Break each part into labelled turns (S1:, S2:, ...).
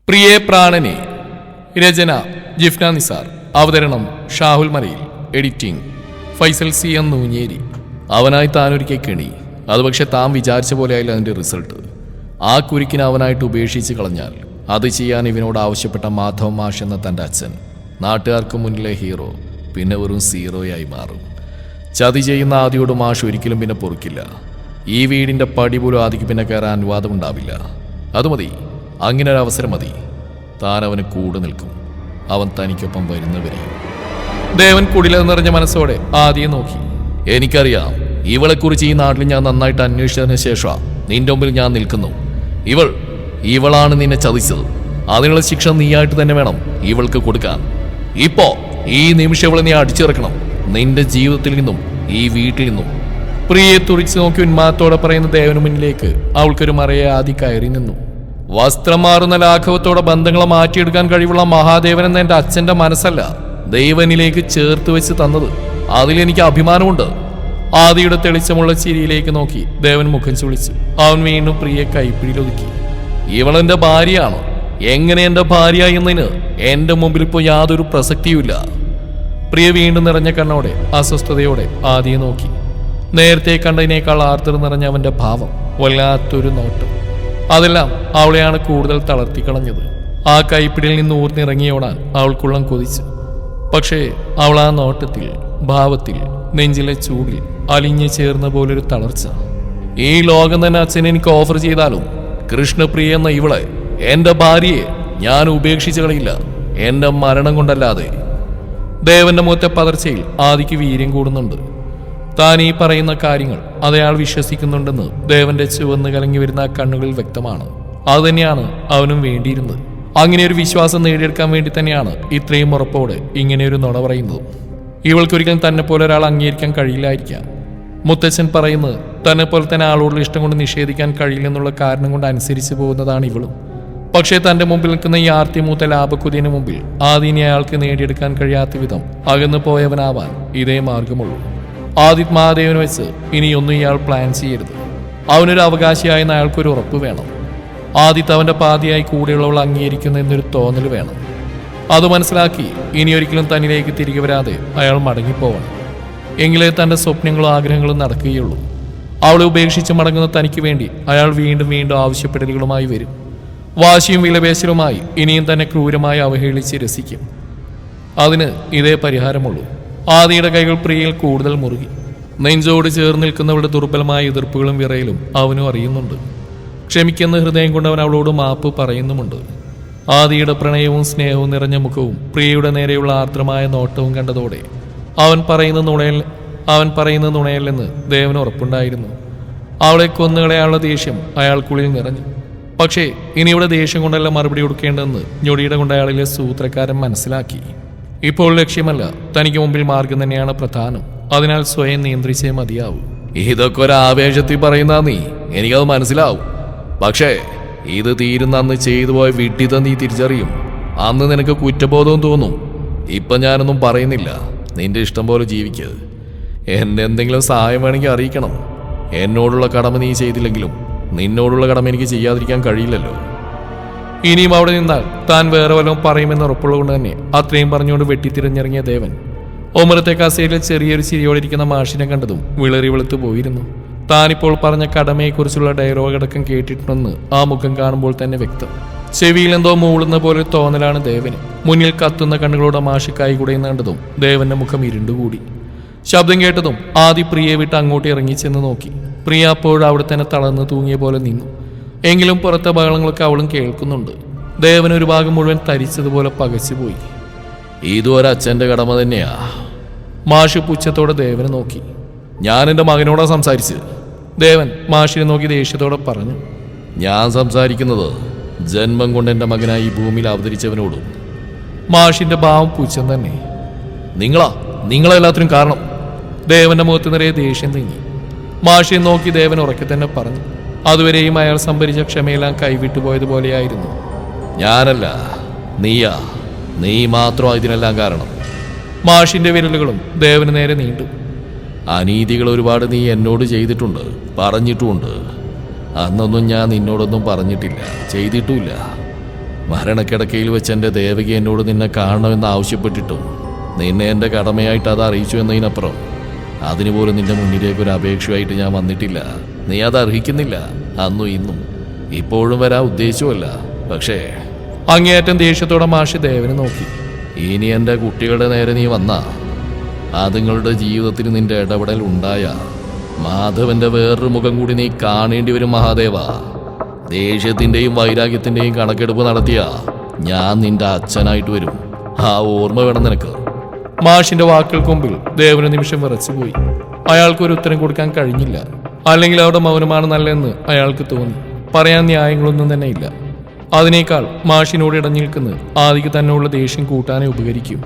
S1: പ്രിയേ പ്രാണനെ. രചന ജിഫ്ന നിസാർ. അവതരണം Shahul Malayil. Editing Faisal C M Noonjeri. അവനായി താനൊരിക്കൽ കെണി. അത് പക്ഷെ താൻ വിചാരിച്ച പോലെയായില്ല അതിൻ്റെ റിസൾട്ട്. ആ കുരുക്കിനെ അവനായിട്ട് ഉപേക്ഷിച്ച് കളഞ്ഞാൽ അത് ചെയ്യാൻ ഇവനോട് ആവശ്യപ്പെട്ട മാധവ മാഷ് എന്ന തൻ്റെ അച്ഛൻ നാട്ടുകാർക്ക് മുന്നിലെ ഹീറോ പിന്നെ വെറും സീറോയായി മാറും. ചതി ചെയ്യുന്ന ആദിയോട് മാഷ് ഒരിക്കലും പിന്നെ പൊറുക്കില്ല. ഈ വീടിൻ്റെ പടി പോലും ആദിക്ക് പിന്നെ കയറാൻ അനുവാദം ഉണ്ടാവില്ല. അത് മതി, അങ്ങനെ ഒരു അവസരം മതി. താൻ അവന് കൂടെ നിൽക്കും, അവൻ തനിക്കൊപ്പം വരുന്നവരെയും. ദേവൻ കുടില നിറഞ്ഞ മനസ്സോടെ ആദിയെ നോക്കി. എനിക്കറിയാം, ഇവളെക്കുറിച്ച് ഈ നാട്ടിൽ ഞാൻ നന്നായിട്ട് അന്വേഷിച്ചതിന് ശേഷം നിന്റെ മുമ്പിൽ ഞാൻ നിൽക്കുന്നു. ഇവളാണ് നിന്നെ ചതിച്ചത്. അതിനുള്ള ശിക്ഷ നീയായിട്ട് തന്നെ വേണം ഇവൾക്ക് കൊടുക്കാൻ. ഇപ്പോ ഈ നിമിഷം ഇവളെ നീ അടിച്ചിറക്കണം, നിന്റെ ജീവിതത്തിൽ നിന്നും ഈ വീട്ടിൽ നിന്നും. പ്രിയെ തുറിച്ചു നോക്കി ഉന്മാദത്തോടെ പറയുന്ന ദേവന് മുന്നിലേക്ക് അവൾക്കൊരു മറയെ ആദി കയറി നിന്നു. വസ്ത്രം മാറുന്ന ലാഘവത്തോടെ ബന്ധങ്ങളെ മാറ്റിയെടുക്കാൻ കഴിവുള്ള മഹാദേവൻ എന്ന എൻ്റെ അച്ഛൻ്റെ മനസ്സല്ല ദൈവനിലേക്ക് ചേർത്ത് വെച്ച് തന്നത്. അതിലെനിക്ക് അഭിമാനമുണ്ട്. ആദിയുടെ തെളിച്ചമുള്ള ചിരിയിലേക്ക് നോക്കി ദേവൻ മുഖം ചുളിച്ചു. അവൻ വീണ്ടും പ്രിയെ കൈപ്പിടിയിലൊതുക്കി. ഇവളെന്റെ ഭാര്യയാണ്. എങ്ങനെ എൻ്റെ ഭാര്യ എന്നതിന് എൻ്റെ മുമ്പിൽ ഇപ്പോൾ യാതൊരു പ്രസക്തിയുമില്ല. പ്രിയ വീണ്ടും നിറഞ്ഞ കണ്ണോടെ അസ്വസ്ഥതയോടെ ആദിയെ നോക്കി. നേരത്തെ കണ്ടതിനേക്കാൾ ആർത്തർ നിറഞ്ഞ അവൻ്റെ ഭാവം, വല്ലാത്തൊരു നോട്ടം, അതെല്ലാം അവളെയാണ് കൂടുതൽ തളർത്തിക്കളഞ്ഞത്. ആ കൈപ്പിടിയിൽ നിന്ന് ഊർന്നിറങ്ങിയോടാൻ അവൾക്കുള്ളം കൊതിച്ചു. പക്ഷേ അവൾ ആ നോട്ടത്തിൽ, ഭാവത്തിൽ, നെഞ്ചിലെ ചൂടിൽ അലിഞ്ഞു ചേർന്ന പോലൊരു തളർച്ച. ഈ ലോകം തന്നെ അച്ഛൻ എനിക്ക് ഓഫർ ചെയ്താലും കൃഷ്ണപ്രിയ എന്ന ഇവളെ, എൻ്റെ ഭാര്യയെ ഞാൻ ഉപേക്ഷിച്ചു കളയില്ല, എൻ്റെ മരണം കൊണ്ടല്ലാതെ. ദേവന്റെ മുഖത്തെ പതർച്ചയിൽ ആദിക്ക് വീര്യം കൂടുന്നുണ്ട്. താൻ ഈ പറയുന്ന കാര്യങ്ങൾ അതയാൾ വിശ്വസിക്കുന്നുണ്ടെന്ന് ദേവന്റെ ചുവന്ന് കലങ്ങി വരുന്ന കണ്ണുകളിൽ വ്യക്തമാണ്. അതുതന്നെയാണ് അവനും വേണ്ടിയിരുന്നത്. അങ്ങനെ ഒരു വിശ്വാസം നേടിയെടുക്കാൻ വേണ്ടി തന്നെയാണ് ഇത്രയും ഉറപ്പോടെ ഇങ്ങനെയൊരു നുണ പറയുന്നത്. ഇവൾക്കൊരിക്കലും തന്നെ പോലെ ഒരാൾ അംഗീകരിക്കാൻ കഴിയില്ലായിരിക്കാം. മുത്തച്ഛൻ പറയുന്നത് തന്നെ പോലെ തന്നെ ആളോടുള്ള ഇഷ്ടം കൊണ്ട് നിഷേധിക്കാൻ കഴിയില്ലെന്നുള്ള കാരണം കൊണ്ട് അനുസരിച്ച് പോകുന്നതാണ് ഇവളും. പക്ഷേ തന്റെ മുമ്പിൽ നിൽക്കുന്ന ഈ ആർത്തിമൂത്ത ലാഭക്കുതിന് മുമ്പിൽ ആദിനെ അയാൾക്ക് നേടിയെടുക്കാൻ കഴിയാത്ത വിധം അകന്നു പോയവനാവാൻ ഇതേ മാർഗമുള്ളൂ. ആദിത് മഹാദേവന് വെച്ച് ഇനിയൊന്നും ഇയാൾ പ്ലാൻ ചെയ്യരുത്. അവനൊരു അവകാശിയായെന്ന് അയാൾക്കൊരു ഉറപ്പ് വേണം. ആദിത്ത് അവന്റെ പാതിയായി കൂടെയുള്ളവൾ അംഗീകരിക്കുന്ന എന്നൊരു തോന്നൽ വേണം. അത് മനസ്സിലാക്കി ഇനിയൊരിക്കലും തന്നിലേക്ക് തിരികെ വരാതെ അയാൾ മടങ്ങിപ്പോവണം. എങ്കിലേ തന്റെ സ്വപ്നങ്ങളും ആഗ്രഹങ്ങളും നടക്കുകയുള്ളൂ. അവളെ ഉപേക്ഷിച്ച് മടങ്ങുന്ന തനിക്ക് വേണ്ടി അയാൾ വീണ്ടും വീണ്ടും ആവശ്യപ്പെടലുകളുമായി വരും. വാശിയും വിലപേശലുമായി ഇനിയും തന്നെ ക്രൂരമായി അവഹേളിച്ച് രസിക്കും. അതിന് ഇതേ പരിഹാരമുള്ളൂ. ആദിയുടെ കൈകൾ പ്രിയയിൽ കൂടുതൽ മുറുകി. നെഞ്ചോട് ചേർന്ന് നിൽക്കുന്നവളുടെ ദുർബലമായ എതിർപ്പുകളും വിറയലും അവനും അറിയുന്നുണ്ട്. ക്ഷമിക്കുന്ന ഹൃദയം കൊണ്ട് അവൻ അവളോട് മാപ്പ് പറയുന്നുമുണ്ട്. ആദിയുടെ പ്രണയവും സ്നേഹവും നിറഞ്ഞ മുഖവും പ്രിയയുടെ നേരെയുള്ള ആർദ്രമായ നോട്ടവും കണ്ടതോടെ അവൻ പറയുന്ന നുണയല്ലെന്ന് ദേവന് ഉറപ്പുണ്ടായിരുന്നു. അവളെ കൊന്നുകളയാനുള്ള ദേഷ്യം അയാൾക്കുള്ളിൽ നിറഞ്ഞു. പക്ഷേ ഇനിയുടെ ദേഷ്യം കൊണ്ടല്ല മറുപടി കൊടുക്കേണ്ടതെന്ന് ഞൊടിയുടെ കൊണ്ട് അയാളിലെ സൂത്രക്കാരൻ മനസ്സിലാക്കി. ഇപ്പോൾ ലക്ഷ്യമല്ല, തനിക്ക് മുമ്പിൽ മാർഗം തന്നെയാണ് പ്രധാനം. അതിനാൽ സ്വയം നിയന്ത്രിച്ചേ മതിയാവൂ. ഇതൊക്കെ ഒരു ആവേശത്തിൽ പറയുന്ന നീ, എനിക്കത് മനസ്സിലാവും. പക്ഷേ ഇത് തീരുന്ന അന്ന് ചെയ്തു പോയ വിഡ്ഢിത നീ തിരിച്ചറിയും. അന്ന് നിനക്ക് കുറ്റബോധവും തോന്നും. ഇപ്പം ഞാനൊന്നും പറയുന്നില്ല, നിന്റെ ഇഷ്ടം പോലെ ജീവിക്കരുത്. എന്നെ എന്തെങ്കിലും സഹായം വേണമെങ്കിൽ അറിയിക്കണം. എന്നോടുള്ള കടമ നീ ചെയ്തില്ലെങ്കിലും നിന്നോടുള്ള കടമ എനിക്ക് ചെയ്യാതിരിക്കാൻ കഴിയില്ലല്ലോ. ഇനിയും അവിടെ നിന്നാൽ താൻ വേറെ വല്ലതും പറയുമെന്ന് ഉറപ്പുള്ളതുകൊണ്ട് തന്നെ അത്രയും പറഞ്ഞുകൊണ്ട് വെട്ടിത്തിരിഞ്ഞിറങ്ങിയ ദേവൻ ഒമരത്തെ കസേരയിൽ ചെറിയൊരു ചിരിയോടെ ഇരിക്കുന്ന മാഷിനെ കണ്ടതും വിളറി വെളുത്തു പോയിരുന്നു. താനിപ്പോൾ പറഞ്ഞ കടമയെക്കുറിച്ചുള്ള ഡയലോഗ് അടക്കം കേട്ടിട്ടുണ്ടെന്ന് ആ മുഖം കാണുമ്പോൾ തന്നെ വ്യക്തം. ചെവിയിൽ എന്തോ മൂളുന്ന പോലെ തോന്നലാണ് ദേവന്. മുന്നിൽ കത്തുന്ന കണ്ണുകളോടെ മാഷി കൈകുടയുന്ന കണ്ടതും ദേവന്റെ മുഖം ഇരുണ്ടുകൂടി. ശബ്ദം കേട്ടതും ആദി പ്രിയെ വിട്ട് അങ്ങോട്ട് ഇറങ്ങിച്ചെന്ന് നോക്കി. പ്രിയ അപ്പോഴും അവിടെ തന്നെ തളർന്ന് തൂങ്ങിയ പോലെ നിന്നു. എങ്കിലും പുറത്തെ ബഹളങ്ങളൊക്കെ അവളും കേൾക്കുന്നുണ്ട്. ദേവൻ ഒരു ഭാഗം മുഴുവൻ തരിച്ചതുപോലെ പകച്ചുപോയി. ഇതും ഒരച്ഛൻ്റെ കടമ തന്നെയാ. മാഷി പുച്ഛത്തോടെ ദേവനെ നോക്കി. ഞാൻ എൻ്റെ മകനോടാ സംസാരിച്ച്. ദേവൻ മാഷിനെ നോക്കി ദേഷ്യത്തോടെ പറഞ്ഞു. ഞാൻ സംസാരിക്കുന്നത് ജന്മം കൊണ്ട് എൻ്റെ മകനായി ഈ ഭൂമിയിൽ അവതരിച്ചവനോടും. മാഷിന്റെ ഭാവം പുച്ഛം തന്നെ. നിങ്ങളെല്ലാത്തിനും കാരണം. ദേവന്റെ മുഖത്ത് നിറയെ ദേഷ്യം തിങ്ങി. മാഷിയെ നോക്കി ദേവൻ ഉറക്കെ തന്നെ പറഞ്ഞു. അതുവരെയും അയാൾ സംഭരിച്ച ക്ഷമയെല്ലാം കൈവിട്ടുപോയതുപോലെയായിരുന്നു. ഞാനല്ല, നീയാ. നീ മാത്രം ഇതിനെല്ലാം കാരണം. മാഷിന്റെ വിരലുകളും ദേവന് നേരെ നീണ്ടു. അനീതികൾ ഒരുപാട് നീ എന്നോട് ചെയ്തിട്ടുണ്ട്, പറഞ്ഞിട്ടുമുണ്ട്. അന്നൊന്നും ഞാൻ നിന്നോടൊന്നും പറഞ്ഞിട്ടില്ല, ചെയ്തിട്ടുമില്ല. മരണക്കിടക്കയിൽ വെച്ച് എൻ്റെ ദേവകി എന്നോട് നിന്നെ കാണണമെന്ന് ആവശ്യപ്പെട്ടിട്ടും നിന്നെ എൻ്റെ കടമയായിട്ട് അത് അറിയിച്ചു എന്നതിനപ്പുറം അതിനുപോലും നിന്റെ മുന്നിലേക്ക് ഒരു അപേക്ഷയായിട്ട് ഞാൻ വന്നിട്ടില്ല. നീ അത് അർഹിക്കുന്നില്ല, അന്നും ഇന്നും. ഇപ്പോഴും വരാൻ ഉദ്ദേശിച്ചുമല്ല. പക്ഷേ അങ്ങേയറ്റം ദേഷ്യത്തോടെ മാഷി ദേവനെ നോക്കി. ഇനി എൻ്റെ കുട്ടികളുടെ നേരെ നീ വന്നാ അതുങ്ങളുടെ ജീവിതത്തിൽ നിന്റെ ഇടപെടൽ ഉണ്ടായ മാധവന്റെ വേറൊരു മുഖം കൂടി നീ കാണേണ്ടി വരും മഹാദേവ. ദേഷ്യത്തിന്റെയും വൈരാഗ്യത്തിന്റെയും കണക്കെടുപ്പ് നടത്തിയ ഞാൻ നിന്റെ അച്ഛനായിട്ട് വരും. ആ ഓർമ്മ വേണം നിനക്ക്. മാഷിന്റെ വാക്കുകൾക്ക് മുമ്പിൽ ദേവന് നിമിഷം വിറച്ചുപോയി. അയാൾക്ക് ഒരു ഉത്തരം കൊടുക്കാൻ കഴിഞ്ഞില്ല. അല്ലെങ്കിൽ അവിടെ മൗനമാണ് നല്ലതെന്ന് അയാൾക്ക് തോന്നി. പറയാൻ ന്യായങ്ങളൊന്നും തന്നെ ഇല്ല. അതിനേക്കാൾ മാഷിനോട് ഇടഞ്ഞു നിൽക്കുന്ന ആദിക്ക് തന്നെയുള്ള ദേഷ്യം കൂട്ടാനേ ഉപകരിക്കും.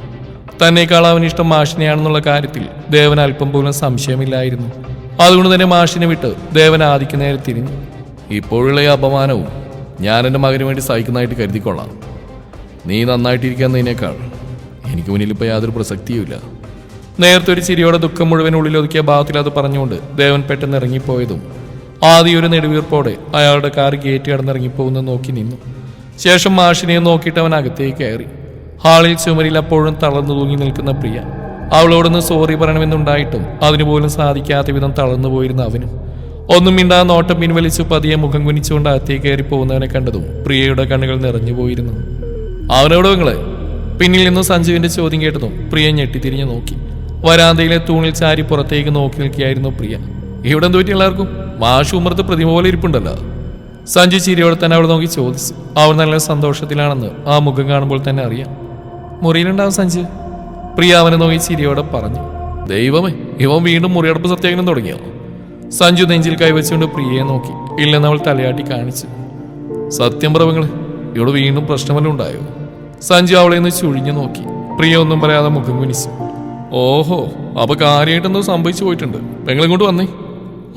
S1: തന്നേക്കാൾ അവനിഷ്ടം മാഷിനെയാണെന്നുള്ള കാര്യത്തിൽ ദേവൻ അല്പം പോലും സംശയമില്ലായിരുന്നു. അതുകൊണ്ട് തന്നെ മാഷിനെ വിട്ട് ദേവൻ ആദിക്ക് നേരെ തിരിഞ്ഞു. ഇപ്പോഴുള്ള ഈ അപമാനവും ഞാൻ എൻ്റെ മകന് വേണ്ടി സഹിക്കുന്നതായിട്ട് കരുതിക്കൊള്ളാം. നീ നന്നായിട്ടിരിക്കുന്നതിനേക്കാൾ എനിക്ക് മുന്നിൽ ഇപ്പോൾ യാതൊരു പ്രസക്തിയുമില്ല. നേരത്തെ ഒരു ചിരിയോടെ ദുഃഖം മുഴുവൻ ഉള്ളിലൊതുക്കിയ ഭാവത്തിൽ അത് പറഞ്ഞുകൊണ്ട് ദേവൻ പെട്ടെന്ന് ഇറങ്ങിപ്പോയതും ആദ്യം ഒരു നെടുവീർപ്പോടെ അയാളുടെ കാർ ഗേറ്റ് കടന്നിറങ്ങിപ്പോകുന്ന നോക്കി നിന്നു. ശേഷം മാഷിനെ നോക്കിയിട്ട് അവൻ അകത്തേക്ക് കയറി. ഹാളിൽ ചുമരിൽ അപ്പോഴും തളർന്നു തൂങ്ങി നിൽക്കുന്ന പ്രിയ. അവളോടൊന്ന് സോറി പറയണമെന്നുണ്ടായിട്ടും അതിനുപോലും സാധിക്കാത്ത വിധം തളർന്നു പോയിരുന്ന അവനും. ഒന്നും മിണ്ടാതെ നോട്ടം പിൻവലിച്ചു പതിയെ മുഖം കുനിച്ചുകൊണ്ട് അകത്തേക്ക് കയറി പോകുന്നവനെ കണ്ടതും പ്രിയയുടെ കണ്ണുകൾ നിറഞ്ഞു പോയിരുന്നു. അവനോട് നിങ്ങളെ പിന്നിൽ നിന്ന് സഞ്ജുവിന്റെ ചോദ്യം കേട്ടതും പ്രിയ ഞെട്ടിത്തിരിഞ്ഞു നോക്കി. വരാന്തയിലെ തൂണിൽ ചാരി പുറത്തേക്ക് നോക്കി നിൽക്കുകയായിരുന്നു പ്രിയ. ഇവിടെ എന്ത് പറ്റി എല്ലാവർക്കും? മാഷ് ഉമ്മർത്ത് പ്രതിമ പോലെ ഇരിപ്പുണ്ടല്ലോ. സഞ്ജു ചിരിയോടെ തന്നെ അവൾ നോക്കി ചോദിച്ചു. അവർ നല്ല സന്തോഷത്തിലാണെന്ന് ആ മുഖം കാണുമ്പോൾ തന്നെ അറിയാം. മുറിയിലുണ്ടാവും സഞ്ജു, പ്രിയ അവനെ നോക്കി ചിരിയോടെ പറഞ്ഞു. ദൈവമേ, ഇവൻ വീണ്ടും മുറിയടപ്പ് സത്യാഗ്രഹം തുടങ്ങിയോ? സഞ്ജു നെഞ്ചിൽ കൈവച്ചുകൊണ്ട് പ്രിയയെ നോക്കി. ഇല്ലെന്ന് അവൾ തലയാട്ടി കാണിച്ചു. സത്യം പറവങ്ങള്, ഇവിടെ വീണ്ടും പ്രശ്നമെല്ലാം ഉണ്ടായോ? സഞ്ജു അവളെ നിന്ന് ചുഴിഞ്ഞു നോക്കി. പ്രിയ ഒന്നും പറയാതെ മുഖം കുനിച്ചു. ഓഹോ, അപ്പൊ കാര്യമായിട്ടെന്തോ സംഭവിച്ചു പോയിട്ടുണ്ട്. പെങ്ങളെ കൊണ്ട് വന്നേ.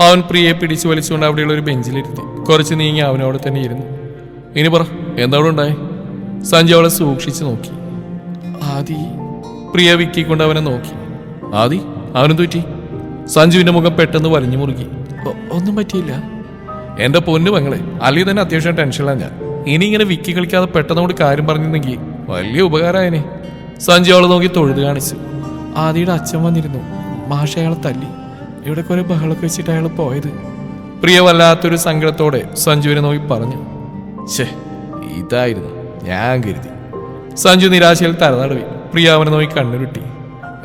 S1: അവൻ പ്രിയയെ പിടിച്ചു വലിച്ചുകൊണ്ട് അവിടെയുള്ള ഒരു ബെഞ്ചിലിരുത്തി. കുറച്ച് നീങ്ങി അവനവിടെ തന്നെ ഇരുന്നു. ഇനി പറ, എന്താ അവിടെ ഉണ്ടായേ? സഞ്ജു അവളെ സൂക്ഷിച്ചു നോക്കി. ആദി, പ്രിയ വിക്കിക്കൊണ്ട് അവനെ നോക്കി. ആദി, അവനെന്തു പറ്റി? സഞ്ജുവിന്റെ മുഖം പെട്ടെന്ന് വലിഞ്ഞു മുറുകി. ഒന്നും പറ്റിയില്ല എന്റെ പൊന്നു പെങ്ങളെ. അല്ലെങ്കിൽ തന്നെ അത്യാവശ്യം ടെൻഷനിലാണ് ഞാൻ. ഇനി ഇങ്ങനെ വിക്കി കളിക്കാതെ പെട്ടെന്ന് കൂടി കാര്യം പറഞ്ഞിരുന്നെങ്കിൽ വലിയ ഉപകാരമായനെ. സഞ്ജു അവളെ നോക്കി തൊഴുത് കാണിച്ചു. ആദിയുടെ അച്ഛൻ വന്നിരുന്നു. മാഷ അയാളെ തല്ലി. ഇവിടെ കുറെ ബഹളൊക്കെ വെച്ചിട്ട് അയാൾ പോയത്. പ്രിയ വല്ലാത്തൊരു സങ്കടത്തോടെ സഞ്ജുവിനെ നോക്കി പറഞ്ഞു. ഛേ, ഇതായിരുന്നു ഞാൻ കരുതി. സഞ്ജു നിരാശയിൽ തലനടവി. പ്രിയ അവനെ നോക്കി കണ്ണുരുട്ടി.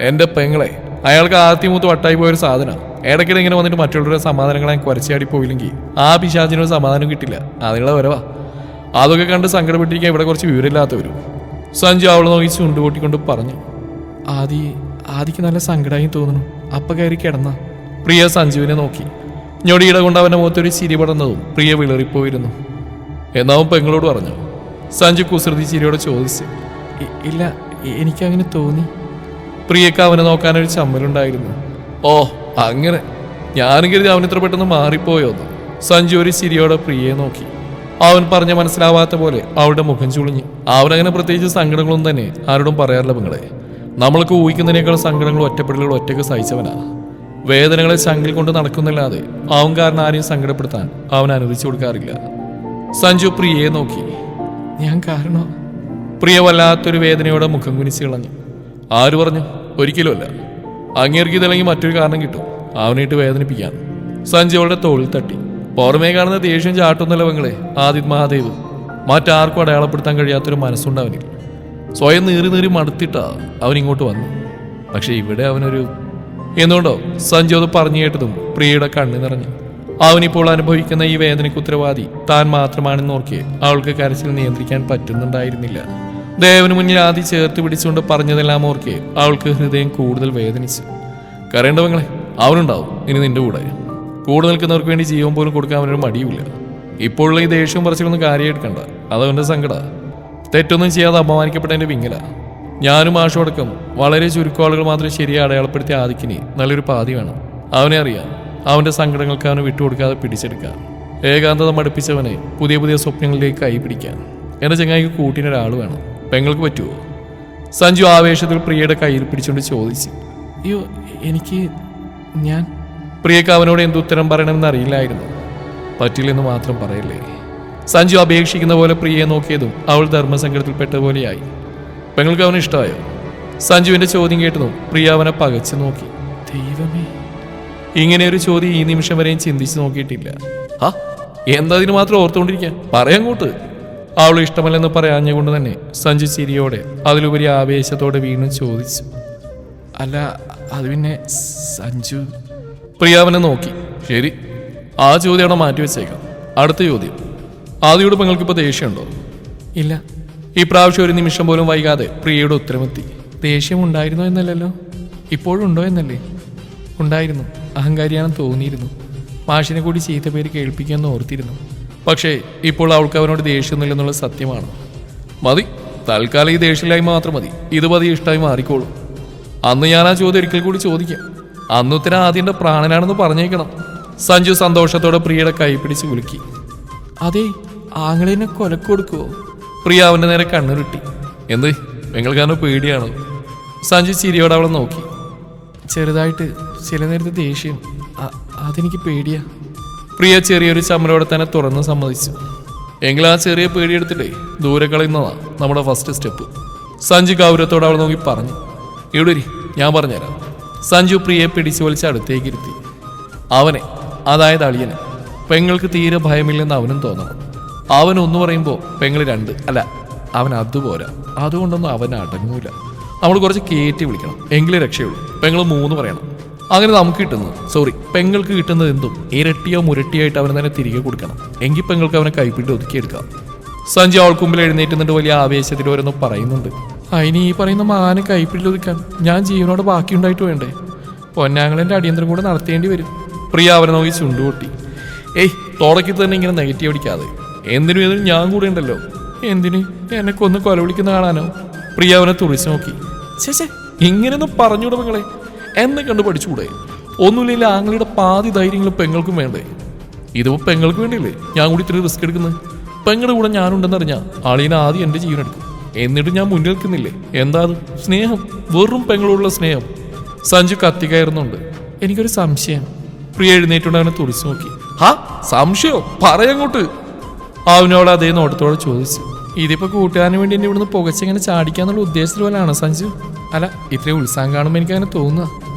S1: എന്റെ പെങ്ങളെ, അയാൾക്ക് ആദ്യമൂത്ത് വട്ടായി പോയൊരു സാധനം. ഇടയ്ക്കിടെ ഇങ്ങനെ വന്നിട്ട് മറ്റുള്ളവരുടെ സമാധാനങ്ങളെ കുരച്ചാടി പോയില്ലെങ്കിൽ ആ പിശാചിനൊരു സമാധാനം കിട്ടില്ല. അതിനുള്ള വരവാ. അതൊക്കെ കണ്ട് സങ്കടപ്പെട്ടിരിക്കാൻ ഇവിടെ കുറച്ച് വിവരമില്ലാത്തവരും. സഞ്ജു അവളെ നോക്കി ചുണ്ടുകൂട്ടിക്കൊണ്ട് പറഞ്ഞു. ആദിക്ക് നല്ല സങ്കടമായി തോന്നുന്നു. അപ്പ കയറി കിടന്ന. പ്രിയ സഞ്ജുവിനെ നോക്കി. ഞൊടിയിട കൊണ്ട് അവന്റെ മുഖത്തൊരു ചിരി പടർന്നതും പ്രിയ വിളറിപ്പോയിരുന്നു. എന്നാവും പെങ്ങളോട് പറഞ്ഞു. സഞ്ജു കുസൃതി ചിരിയോടെ ചോദിച്ചു. ഇല്ല, എനിക്കങ്ങനെ തോന്നി. പ്രിയക്ക് അവനെ നോക്കാനൊരു ചമ്മലുണ്ടായിരുന്നു. ഓ അങ്ങനെ, ഞാനും കരുതി അവനിത്ര പെട്ടെന്ന് മാറിപ്പോയോന്ന്. സഞ്ജു ഒരു ചിരിയോടെ പ്രിയയെ നോക്കി. അവൻ പറഞ്ഞ മനസ്സിലാവാത്ത പോലെ അവളുടെ മുഖം ചുളിഞ്ഞു. അവനങ്ങനെ പ്രത്യേകിച്ച് സങ്കടങ്ങളൊന്നും തന്നെ ആരോടും പറയാറില്ല പെങ്ങളെ. നമ്മൾക്ക് ഊഹിക്കുന്നതിനേക്കാൾ സങ്കടങ്ങൾ ഒറ്റപ്പെടലുകൾ ഒറ്റയ്ക്ക് സഹിച്ചവനാ. വേദനകളെ ചങ്കിൽ കൊണ്ട് നടക്കുന്നില്ലാതെ അവൻ കാരണം ആരെയും സങ്കടപ്പെടുത്താൻ അവൻ അനുവദിച്ചു കൊടുക്കാറില്ല. സഞ്ജു പ്രിയയെ നോക്കി. ഞാൻ കാരണം? പ്രിയ വല്ലാത്തൊരു വേദനയോടെ മുഖം കുനിച്ച് കളഞ്ഞു. ആര് പറഞ്ഞു? ഒരിക്കലുമല്ല. അങ്ങേർക്ക് ഇതല്ലെങ്കിൽ മറ്റൊരു കാരണം കിട്ടും അവനായിട്ട് വേദനിപ്പിക്കാൻ. സഞ്ജു അവളുടെ തോളിൽ തട്ടി. പുറമേ കാണുന്ന ദേഷ്യം ചാട്ടുന്നല്ല പെങ്ങളെ. ആദിത് മഹാദേവ് മറ്റാർക്കും അടയാളപ്പെടുത്താൻ കഴിയാത്തൊരു മനസ്സുണ്ട് അവനിൽ. സ്വയം നീറി മടുത്തിട്ടാ അവൻ ഇങ്ങോട്ട് വന്നു. പക്ഷെ ഇവിടെ അവനൊരു എന്നുകൊണ്ടോ സഞ്ജു അത് പറഞ്ഞു കേട്ടതും പ്രിയയുടെ കണ്ണു നിറഞ്ഞു. അവനിപ്പോൾ അനുഭവിക്കുന്ന ഈ വേദനയ്ക്ക് ഉത്തരവാദി താൻ മാത്രമാണെന്ന് ഓർക്കെ അവൾക്ക് കരച്ചിൽ നിയന്ത്രിക്കാൻ പറ്റുന്നുണ്ടായിരുന്നില്ല. ദേവന് മുന്നിൽ ആദ്യം ചേർത്ത് പിടിച്ചുകൊണ്ട് പറഞ്ഞതെല്ലാം ഓർക്കെ അവൾക്ക് ഹൃദയം കൂടുതൽ വേദനിച്ചു. കരയേണ്ടവങ്ങളെ, അവനുണ്ടാവും ഇനി നിന്റെ കൂടെ. കൂടെ നിൽക്കുന്നവർക്ക് വേണ്ടി ജീവൻ പോലും കൊടുക്കാൻ അവനൊരു മടിയുമില്ല. ഇപ്പോഴുള്ള ഈ ദേഷ്യവും പറച്ചിലൊന്നും കാര്യമെടുക്കണ്ട. അതവന്റെ സങ്കട. തെറ്റൊന്നും ചെയ്യാതെ അപമാനിക്കപ്പെട്ടതിന്റെ വിങ്ങല. ഞാനും ആഷോടക്കം വളരെ ചുരുക്കം ആളുകൾ മാത്രം ശരിയായി അടയാളപ്പെടുത്തിയ ആദിക്കിനി നല്ലൊരു പാതി വേണം. അവനെ അറിയാം. അവന്റെ സങ്കടങ്ങൾക്ക് അവന് വിട്ടുകൊടുക്കാതെ പിടിച്ചെടുക്കാൻ. ഏകാന്തത മടുപ്പിച്ചവനെ പുതിയ പുതിയ സ്വപ്നങ്ങളിലേക്ക് കൈ പിടിക്കാൻ എന്റെ ചങ്ങായിക്ക് കൂട്ടിനൊരാൾ വേണം. പെങ്ങൾക്ക് പറ്റുമോ? സഞ്ജു ആവേശത്തിൽ പ്രിയയുടെ കയ്യിൽ പിടിച്ചുകൊണ്ട് ചോദിച്ചു. അയ്യോ, എനിക്ക് ഞാൻ പ്രിയക്ക് അവനോട് എന്തുത്തരം പറയണമെന്ന് അറിയില്ലായിരുന്നു. പറ്റില്ലെന്ന് മാത്രം പറയല്ലേ. സഞ്ജു അപേക്ഷിക്കുന്ന പോലെ പ്രിയയെ നോക്കിയതും അവൾ ധർമ്മസങ്കടത്തിൽപ്പെട്ട പോലെയായി. പെങ്ങൾക്ക് അവന് ഇഷ്ടമായോ? സഞ്ജുവിന്റെ ചോദ്യം കേട്ടതും പ്രിയ അവനെ പകച്ചു നോക്കി. ദൈവമേ, ഇങ്ങനെ ഒരു ചോദ്യം ഈ നിമിഷം വരെയും ചിന്തിച്ചു നോക്കിയിട്ടില്ല. ആ എന്തതിന് മാത്രം ഓർത്തുകൊണ്ടിരിക്കാൻ, പറയങ്ങോട്ട്. അവൾ ഇഷ്ടമല്ലെന്ന് പറയാഞ്ഞുകൊണ്ട് തന്നെ സഞ്ജു ചിരിയോടെ അതിലുപരി ആവേശത്തോടെ വീണ്ടും ചോദിച്ചു. അല്ല, അത് പിന്നെ സഞ്ജു. പ്രിയ അവനെ നോക്കി. ശരി, ആ ചോദ്യം അവിടെ മാറ്റിവെച്ചേക്കാം. അടുത്ത ചോദ്യം, ആദ്യയോട് പെങ്ങൾക്കിപ്പോൾ ദേഷ്യമുണ്ടോ? ഇല്ല. ഈ പ്രാവശ്യം ഒരു നിമിഷം പോലും വൈകാതെ പ്രിയയുടെ ഉത്തരമെത്തി. ദേഷ്യം ഉണ്ടായിരുന്നോ എന്നല്ലല്ലോ, ഇപ്പോഴും ഉണ്ടോ എന്നല്ലേ? ഉണ്ടായിരുന്നു. അഹങ്കാരിയാണെന്ന് തോന്നിയിരുന്നു. മാഷിനെ കൂടി ചീത്ത പേര് കേൾപ്പിക്കുമെന്ന് ഓർത്തിരുന്നു. പക്ഷേ ഇപ്പോൾ അവൾക്ക് അവനോട് ദേഷ്യമൊന്നുമില്ലെന്നുള്ള സത്യമാണ്. മതി, തൽക്കാലം ഈ ദേഷ്യമില്ലായ്മ മാത്രം മതി. ഇത് പതിയെ ഇഷ്ടമായി മാറിക്കോളൂ. അന്ന് ഞാൻ ആ ചോദ്യം ഒരിക്കൽ കൂടി ചോദിക്കാം. അന്ന് ഉത്തരം ആദ്യന്റെ പ്രാണനാണെന്ന് പറഞ്ഞേക്കണം. സഞ്ജു സന്തോഷത്തോടെ പ്രിയയുടെ കൈ പിടിച്ച് കുലുക്കി. അതെ, ആങ്ങളെന്നെ കൊലക്ക് കൊടുക്കുവോ? പ്രിയ അവന്റെ നേരെ കണ്ണുരുട്ടി. എന്ത്, പെങ്ങൾക്കാരനെ പേടിയാണോ? സഞ്ജു ചിരിയോടെ അവളെ നോക്കി. ചെറുതായിട്ട് ചില നേരത്തെ ദേഷ്യം, അതെനിക്ക് പേടിയാ. പ്രിയ ചെറിയൊരു ചമ്മലോടെ തന്നെ തുറന്ന് സമ്മതിച്ചു. എങ്കിൽ ആ ചെറിയ പേടിയെടുത്തിട്ടേ ദൂരെ കളയുന്നതാ നമ്മുടെ ഫസ്റ്റ് സ്റ്റെപ്പ്. സഞ്ജു ഗൗരവത്തോടെ അവൾ നോക്കി പറഞ്ഞു. ഇവിടെ ഇരി, ഞാൻ പറഞ്ഞുതരാം. സഞ്ജു പ്രിയയെ പിടിച്ചു വലിച്ച് അടുത്തേക്ക് ഇരുത്തി. അവനെ, അതായത് അളിയനെ, പെങ്ങൾക്ക് തീരെ ഭയമില്ലെന്ന് അവനും തോന്നണം. അവൻ ഒന്ന് പറയുമ്പോൾ പെങ്ങൾ രണ്ട്, അല്ല അവൻ അതുപോരാ. അതുകൊണ്ടൊന്നും അവൻ അടങ്ങൂല. നമ്മൾ കുറച്ച് കയറ്റി വിളിക്കണം, എങ്കിലേ രക്ഷയുള്ളൂ. പെങ്ങൾ 3 പറയണം. അങ്ങനെ നമുക്ക് കിട്ടുന്നത്, പെങ്ങൾക്ക് കിട്ടുന്നത് എന്തും ഇരട്ടിയോ മുരട്ടിയായിട്ട് അവന് തന്നെ തിരികെ കൊടുക്കണം. എങ്കിൽ പെങ്ങൾക്ക് അവനെ കൈപ്പിട്ട് ഒതുക്കിയെടുക്കാം. സഞ്ജു അവൾക്ക് മുമ്പിൽ എഴുന്നേറ്റുന്നിട്ട് വലിയ ആവേശത്തിൽ ഓരോന്നും പറയുന്നുണ്ട്. അതിന് ഈ പറയുന്ന മാനെ കൈപ്പിട്ട് ഒതുക്കാൻ ഞാൻ ജീവനോട് ബാക്കിയുണ്ടായിട്ട് വേണ്ടേ? പൊന്നാങ്ങളെൻ്റെ അടിയന്തരം കൂടെ നടത്തേണ്ടി വരും. പ്രിയ അവനെ നോക്കി ചുണ്ടുകൊട്ടി. ഏയ്, തുടക്കത്തിൽ തന്നെ ഇങ്ങനെ നെഗറ്റീവ് അടിക്കാതെ. എന്തിനും ഏതിനും ഞാൻ കൂടെ ഉണ്ടല്ലോ. എന്തിന് എന്നെ കൊന്ന് കൊല വിളിക്കുന്ന കാണാനോ? പ്രിയ അവനെ തുറിച്ചു നോക്കി. ചേച്ചേ, ഇങ്ങനെയൊന്നും പറഞ്ഞൂടെ പെങ്ങളെ? എന്നെ കണ്ട് പഠിച്ചുകൂടെ? ഒന്നുമില്ല, ആങ്ങളുടെ പാതി ധൈര്യങ്ങളും പെങ്ങൾക്കും വേണ്ടേ? ഇതിപ്പോ പെങ്ങൾക്ക് വേണ്ടിയല്ലേ ഞാൻ കൂടി ഇത്ര റിസ്ക് എടുക്കുന്നത്? പെങ്ങളുടെ കൂടെ ഞാനുണ്ടെന്നറിഞ്ഞാൽ ആളിനെ ആദ്യം എൻ്റെ ജീവൻ എടുക്കും. എന്നിട്ട് ഞാൻ മുന്നിൽ നിൽക്കുന്നില്ലേ? എന്താ അത്? സ്നേഹം, വെറും പെങ്ങളോടുള്ള സ്നേഹം. സഞ്ജു കത്തി കയറുന്നുണ്ട്. എനിക്കൊരു സംശയം. പ്രിയ എഴുന്നേറ്റുകൊണ്ട് അവനെ തുറിച്ചു നോക്കി. ഹാ, സംശയോ? പറയങ്ങോട്ട്. അവനോട് അതേ നോട്ടത്തോടെ ചോദിച്ചു. ഇതിപ്പോ കൂട്ടുകാരന് വേണ്ടി എന്നെ ഇവിടുന്ന് പുകച്ചെങ്ങനെ ചാടിക്കാന്നുള്ള ഉദ്ദേശത്തിൽ പോലെയാണോ സഞ്ജു? അല്ല, ഇത്രയും ഉത്സാഹം കാണുമ്പോൾ എനിക്കങ്ങനെ തോന്നുക.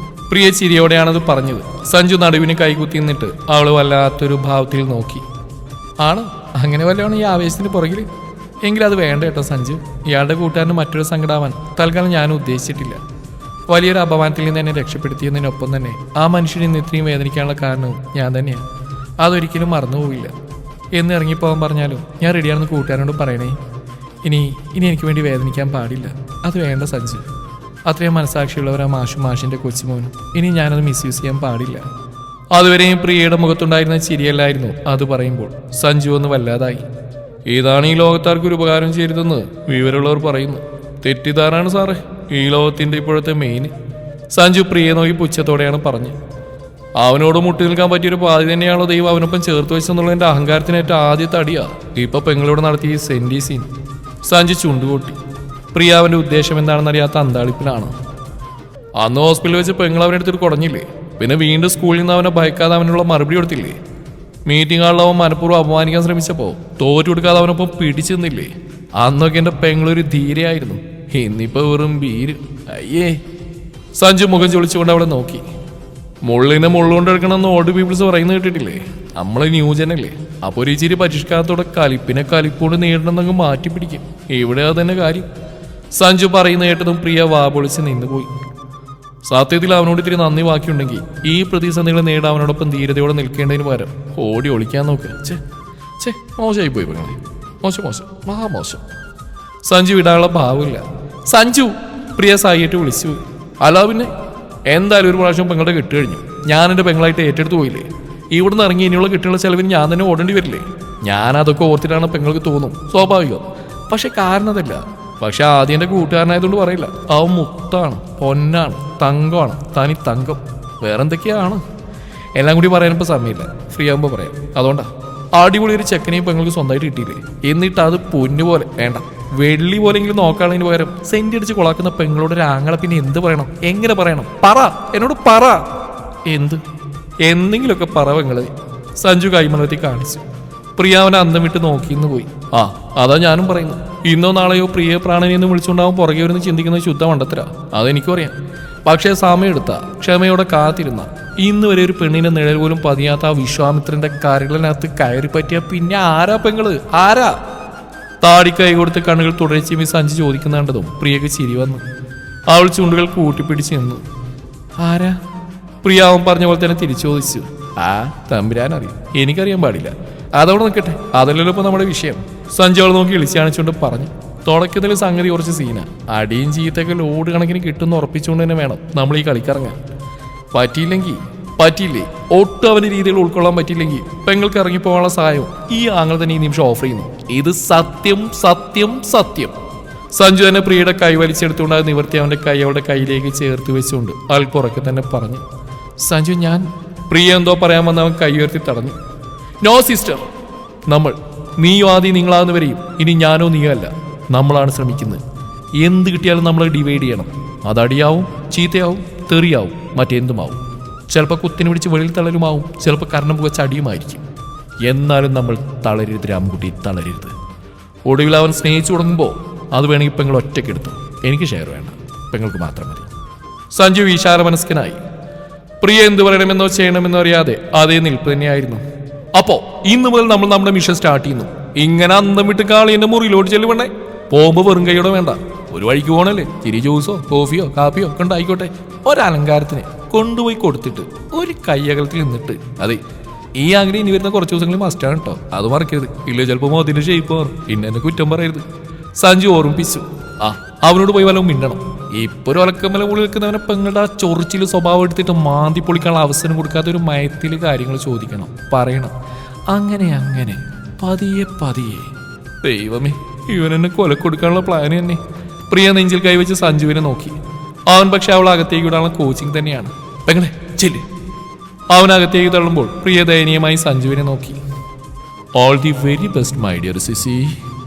S1: പ്രിയ ചിരിയോടെയാണത് പറഞ്ഞത്. സഞ്ജു നടുവിന് കൈകുത്തി നിന്നിട്ട് അവള് വല്ലാത്തൊരു ഭാവത്തിൽ നോക്കി. ആണ്, അങ്ങനെ വല്ലതാണ് ഈ ആവേശത്തിന് പുറകിൽ? എങ്കിലും അത് വേണ്ട കേട്ടോ സഞ്ജു. ഇയാളുടെ കൂട്ടുകാരന് മറ്റൊരു സങ്കടമാവാൻ തൽക്കാലം ഞാൻ ഉദ്ദേശിച്ചിട്ടില്ല. വലിയൊരു അപമാനത്തിൽ നിന്ന് എന്നെ രക്ഷപ്പെടുത്തിയതിനൊപ്പം തന്നെ ആ മനുഷ്യനെ ഇന്ന് ഇത്രയും വേദനിക്കാനുള്ള കാരണവും ഞാൻ തന്നെയാണ്. അതൊരിക്കലും മറന്നുപോകില്ല. എന്ന് ഇറങ്ങിപ്പോകാൻ പറഞ്ഞാലും ഞാൻ റെഡിയാണെന്ന് കൂട്ടുകാരനോട് പറയണേ. ഇനി എനിക്ക് വേണ്ടി വേദനിക്കാൻ പാടില്ല. അത് വേണ്ട സഞ്ജു. അത്രയും മനസാക്ഷിയുള്ളവരാ മാഷിൻ്റെ കൊച്ചുമോനും. ഇനി ഞാനത് മിസ്യൂസ് ചെയ്യാൻ പാടില്ല. അതുവരെയും പ്രിയയുടെ മുഖത്തുണ്ടായിരുന്ന ചിരിയല്ലായിരുന്നു അത് പറയുമ്പോൾ. സഞ്ജു ഒന്ന് വല്ലാതായി. ഇതാണ് ഈ ലോകത്താർക്ക് ഒരു ഉപകാരം ചെയ്തതെന്ന് വിവരമുള്ളവർ പറയുന്നു. തെറ്റിദ്ധാരാണ് സാറേ ഈ ലോകത്തിന്റെ ഇപ്പോഴത്തെ മെയിൻ. സഞ്ജു പ്രിയെ നോക്കി പുച്ഛത്തോടെയാണ് പറഞ്ഞത്. അവനോട് മുട്ടി നിൽക്കാൻ പറ്റിയൊരു പാതി തന്നെയാണോ ദൈവം അവനൊപ്പം ചേർത്ത് വെച്ചെന്നുള്ളതിന്റെ അഹങ്കാരത്തിനേറ്റ ആദ്യത്തെ അടിയാ ഇപ്പൊ പെങ്ങളോട് നടത്തിയ സെന്റി സീൻ. സഞ്ജു ചുണ്ടുകൊട്ടി. പ്രിയ അവന്റെ ഉദ്ദേശം എന്താണെന്നറിയാത്ത അന്താളിപ്പിലാണ്. അന്ന് ഹോസ്പിറ്റലിൽ വെച്ച് പെങ്ങൾ അവനെടുത്തിട്ട് കുടഞ്ഞില്ലേ? പിന്നെ വീണ്ടും സ്കൂളിൽ നിന്ന് അവനെ ഭയക്കാതെ അവനുള്ള മറുപടി കൊടുത്തില്ലേ? മീറ്റിംഗ് ഹാളിൽ അവൻ മനഃപൂർവ്വം അപമാനിക്കാൻ ശ്രമിച്ചപ്പോൾ തോറ്റു കൊടുക്കാതെ അവനൊപ്പം പിടിച്ചു നിന്നില്ലേ? അന്നൊക്കെ എന്റെ പെങ്ങളൊരു ധീരയായിരുന്നു. ഇന്നിപ്പോ വെറും ബീര്. അയ്യേ. സഞ്ജു മുഖം ചൊളിച്ചുകൊണ്ട് അവളെ നോക്കി. മുള്ളിനെ മുള്ളുകൊണ്ട് എടുക്കണമെന്ന് ഓൾഡ് പീപ്പിൾസ് പറയുന്നത് കേട്ടിട്ടില്ലേ? നമ്മള് ന്യൂജനല്ലേ? അപ്പൊ ഒരു ഇച്ചിരി പരിഷ്കാരത്തോടെ കലിപ്പിനെ കലിപ്പോണ്ട് നേടണമെന്നങ്ങ് മാറ്റി പിടിക്കും. ഇവിടെ അതന്നെ കാര്യം. സഞ്ജു പറയുന്ന കേട്ടതും പ്രിയ വാപൊളിച്ച് നിന്നുപോയി. സത്യത്തിൽ അവനോട് ഇത്തിരി നന്ദി ബാക്കിയുണ്ടെങ്കിൽ ഈ പ്രതിസന്ധികളെ നേടാൻ അവനോടൊപ്പം ധീരതയോടെ നിൽക്കേണ്ടതിന് പകരം ഓടി ഒളിക്കാൻ നോക്കുക. മോശമായി പോയി പെങ്ങളെ, മോശം, മഹാമോശം. സഞ്ജു വിടാനുള്ള ഭാവമില്ല. സഞ്ജു, പ്രിയ സായിട്ട് വിളിച്ചു. അല്ല പിന്നെ എന്തായാലും ഒരു പ്രാവശ്യം പെങ്ങളുടെ കെട്ട് കഴിഞ്ഞു. ഞാൻ എൻ്റെ പെങ്ങളായിട്ട് ഏറ്റെടുത്ത് പോയില്ലേ? ഇവിടുന്ന് ഇറങ്ങി ഇനിയുള്ള കെട്ടുള്ള ചെലവിന് ഞാൻ തന്നെ ഓടേണ്ടി വരില്ലേ? ഞാൻ അതൊക്കെ ഓർത്തിട്ടാണ് പെങ്ങൾക്ക് തോന്നും, സ്വാഭാവികം. പക്ഷെ കാരണതല്ല. പക്ഷെ ആദ്യം എൻ്റെ കൂട്ടുകാരനായതുകൊണ്ട് പറയില്ല. അവൻ മുത്താണ്, പൊന്നാണ്, തങ്കമാണ്, തനി തങ്കം, വേറെന്തൊക്കെയാണ്. എല്ലാം കൂടി പറയാനിപ്പോൾ സമയമില്ല, ഫ്രീ ആകുമ്പോൾ പറയാം. അതുകൊണ്ടാ അടിപൊളി ഒരു ചെക്കനെയും പെങ്ങൾക്ക് സ്വന്തമായിട്ട് കിട്ടിയില്ലേ? എന്നിട്ട് അത് പൊന്നുപോലെ വേണ്ട വെള്ളി പോലെങ്കിലും നോക്കാനുള്ളതിന് പകരം സെന്റ് അടിച്ച് കൊളാക്കുന്ന പെങ്ങളോട് ഒരു ആങ്ങളെ പിന്നെ എന്ത് പറയണം? എങ്ങനെ പറയണം? പറ, എന്നോട് പറ. എന്തെങ്കിലുമൊക്കെ പറ പെങ്ങളെ. സഞ്ജു കൈമലത്തി കാണിച്ചു. പ്രിയ അവനെ അന്തം വിട്ട് നോക്കിന്ന് പോയി. ആ അതാ ഞാനും പറയുന്നു. ഇന്നോ നാളെയോ പ്രിയ പ്രാണനെന്ന് വിളിച്ചുകൊണ്ടാവും പുറകെ വരുന്ന ചിന്തിക്കുന്നത് ശുദ്ധ മണ്ടത്തര. അതെനിക്കും അറിയാം. പക്ഷേ സമയം എടുത്ത ക്ഷമയോടെ കാത്തിരുന്ന ഇന്ന് വരെ ഒരു പെണ്ണിന്റെ നിഴൽ പോലും പതിയാത്ത ആ വിശ്വാമിത്രന്റെ കരകളിനകത്ത് കയറി പറ്റിയ പിന്നെ ആരാ പെങ്ങള്? ആരാ? താടി കൈ കൊടുത്ത് കണ്ണുകൾ തുടർച്ചയും സഞ്ചി ചോദിക്കുന്ന കണ്ടതും പ്രിയക്ക് ചിരി വന്നു. അവൾ ചുണ്ടുകൾ കൂട്ടിപ്പിടിച്ച് നിന്നു. ആരാ? പ്രിയ അവൻ പറഞ്ഞ പോലെ തന്നെ തിരിച്ചു ചോദിച്ചു. ആ തമ്പുരാനറിയും, എനിക്കറിയാൻ പാടില്ല. അതവിടെ നിൽക്കട്ടെ, അതല്ലല്ലോ ഇപ്പൊ നമ്മുടെ വിഷയം. സഞ്ജയ് അവൾ നോക്കി ഇളിച്ചാണിച്ചുകൊണ്ട് പറഞ്ഞു. തുടക്കത്തിൽ സംഗതി കുറച്ച് സീന. അടിയും ചീത്തൊക്കെ ലോഡ് കണക്കിന് കിട്ടുന്ന ഉറപ്പിച്ചുകൊണ്ട് തന്നെ വേണം നമ്മൾ ഈ കളിക്കിറങ്ങാൻ. പറ്റിയില്ലേ ഒട്ടും അവന്റെ രീതികൾ ഉൾക്കൊള്ളാൻ പറ്റിയില്ലെങ്കിൽ പെങ്ങൾക്ക് ഇറങ്ങിപ്പോകാനുള്ള സഹായവും ഈ ആങ്ങൾ തന്നെ ഈ നിമിഷം ഓഫർ ചെയ്യുന്നു. ഇത് സത്യം സത്യം സത്യം. സഞ്ജു തന്നെ പ്രിയയുടെ കൈ വലിച്ചെടുത്തുകൊണ്ട് അത് നിവർത്തി അവന്റെ കൈ അവളുടെ കയ്യിലേക്ക് ചേർത്ത് വെച്ചുകൊണ്ട് അൽപ്പുറക്കെ തന്നെ പറഞ്ഞു. സഞ്ജു ഞാൻ പ്രിയ എന്തോ പറയാൻ വന്ന് അവൻ കൈ ഉയർത്തി തടഞ്ഞു. നോ സിസ്റ്റർ, നീയോ ആദ്യം നിങ്ങളാകുന്നവരെയും ഇനി ഞാനോ നീയോ അല്ല, നമ്മളാണ് ശ്രമിക്കുന്നത്. എന്ത് കിട്ടിയാലും നമ്മൾ ഡിവൈഡ് ചെയ്യണം. അതടിയാവും, ചീത്തയാവും, തെറിയാവും, മറ്റെന്തുമാവും. ചിലപ്പോൾ കുത്തിന് പിടിച്ച് വെളിയിൽ തളരുമാവും, ചിലപ്പോൾ കരണം പുകച്ച അടിയുമായിരിക്കും. എന്നാലും നമ്മൾ തളരരുത് രാമൻകുട്ടി, തളരരുത്. ഒടുവിൽ അവൻ സ്നേഹിച്ചു തുടങ്ങുമ്പോൾ അത് വേണമെങ്കിൽ പെങ്ങൾ ഒറ്റയ്ക്കെടുത്തു. എനിക്ക് ഷെയർ വേണ്ട, പെങ്ങൾക്ക് മാത്രം മതി. സഞ്ജു വിശാല മനസ്കനായി. പ്രിയ എന്ത് പറയണമെന്നോ ചെയ്യണമെന്നോ അറിയാതെ അതേ നിൽപ്പ് തന്നെയായിരുന്നു. അപ്പോ ഇന്ന് മുതൽ നമ്മൾ നമ്മുടെ മിഷൻ സ്റ്റാർട്ട് ചെയ്യുന്നു. ഇങ്ങനെ അന്തം വിട്ട് കാളി എന്റെ മുറിയിലോട്ട് ചെല്ലുവണ്ണേ. പോകുമ്പോ വെറും കൈയോടെ വേണ്ട, ഒരു വഴിക്ക് പോകണല്ലേ. ചിരി ജ്യൂസോ കോഫിയോ കാപ്പിയോ ഒക്കെ ഉണ്ടായിക്കോട്ടെ. ഒരലങ്കാരത്തിന് കൊണ്ടുപോയി കൊടുത്തിട്ട് ഒരു കയ്യകലത്തിൽ നിന്നിട്ട്. അതെ, ഈ ആഗ്രഹം ഇനി വരുന്ന കുറച്ച് ദിവസങ്ങളിൽ മസ്റ്റാണ് കേട്ടോ, അത് മറക്കരുത്. ഇല്ല ചിലപ്പോൾ മോതിന്റെ ഷേപ്പ് പിന്നെ എന്നെ കുറ്റം പറയരുത്. സഞ്ജു ഓർമ്മിപ്പിച്ചു. അവനോട് പോയി വല്ലതും മിണ്ടണം. ഇപ്പൊ ഒരു ഒലക്കമ്മല മുകളിൽ നിൽക്കുന്നവനെ പെങ്ങളുടെ ആ ചൊറിച്ചില് സ്വഭാവം എടുത്തിട്ട് മാന്തി പൊളിക്കാനുള്ള അവസരം കൊടുക്കാത്ത ഒരു മയത്തില് കാര്യങ്ങൾ ചോദിക്കണം, പറയണം. അങ്ങനെ പതിയെ. ദൈവമേ, ഇവനെന്നെ കൊലക്കൊടുക്കാനുള്ള പ്ലാൻ തന്നെ. പ്രിയ നെഞ്ചിൽ കൈവച്ച് സഞ്ജുവിനെ നോക്കി. അവൻ പക്ഷെ അവൾ അകത്തേക്ക് വിടാനുള്ള കോച്ചിങ് തന്നെയാണ്. പെങ്ങളെ ചെല്ല്. അവനകത്തേക്ക് തള്ളുമ്പോൾ പ്രിയ ദയനീയമായി സഞ്ജുവിനെ നോക്കി. All the very best my dear CC,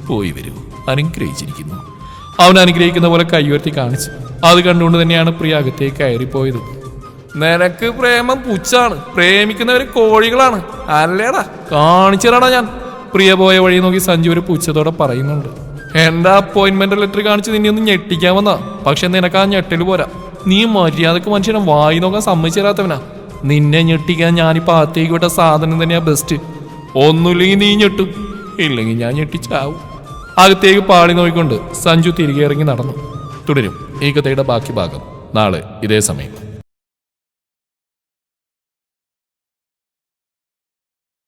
S1: പോയി വരൂ, അനുഗ്രഹിച്ചിരിക്കുന്നു. അവൻ അനുഗ്രഹിക്കുന്ന പോലെ കൈയുയർത്തി കാണിച്ചു. അത് കണ്ടുകൊണ്ട് തന്നെയാണ് പ്രിയ അകത്തേക്ക് കയറിപ്പോയത്. നിനക്ക് പ്രേമം പുച്ഛാണ്, പ്രേമിക്കുന്നവര് കോഴികളാണ് അല്ലേടാ, കാണിച്ചതാടാ ഞാൻ. പ്രിയ പോയ വഴി നോക്കി സഞ്ജു ഒരു പുച്ഛത്തോടെ പറയുന്നുണ്ട്. എന്റെ അപ്പോയിന്റ്മെന്റ് ലെറ്റർ കാണിച്ച് നിന്നെ ഒന്ന് ഞെട്ടിക്കാൻ വന്നാ. പക്ഷെ നിനക്ക് ആ ഞെട്ടല് പോരാ. നീ മര്യാദക്ക് മനുഷ്യനെ വായി നോക്കാൻ സമ്മതിച്ചു തരാത്തവനാ. നിന്നെ ഞെട്ടിക്കാൻ ഞാനിപ്പോ അകത്തേക്ക് വിട്ട സാധനം തന്നെയാ ബെസ്റ്റ്. ഒന്നുമില്ലെങ്കിൽ നീ ഞെട്ടും, ഇല്ലെങ്കിൽ ഞാൻ ഞെട്ടിച്ചാവും. അകത്തേക്ക് പാളി നോക്കിക്കൊണ്ട് സഞ്ജു തിരികെ ഇറങ്ങി നടന്നു. തുടരും ഈ കഥയുടെ ബാക്കി ഭാഗം നാളെ ഇതേ സമയം.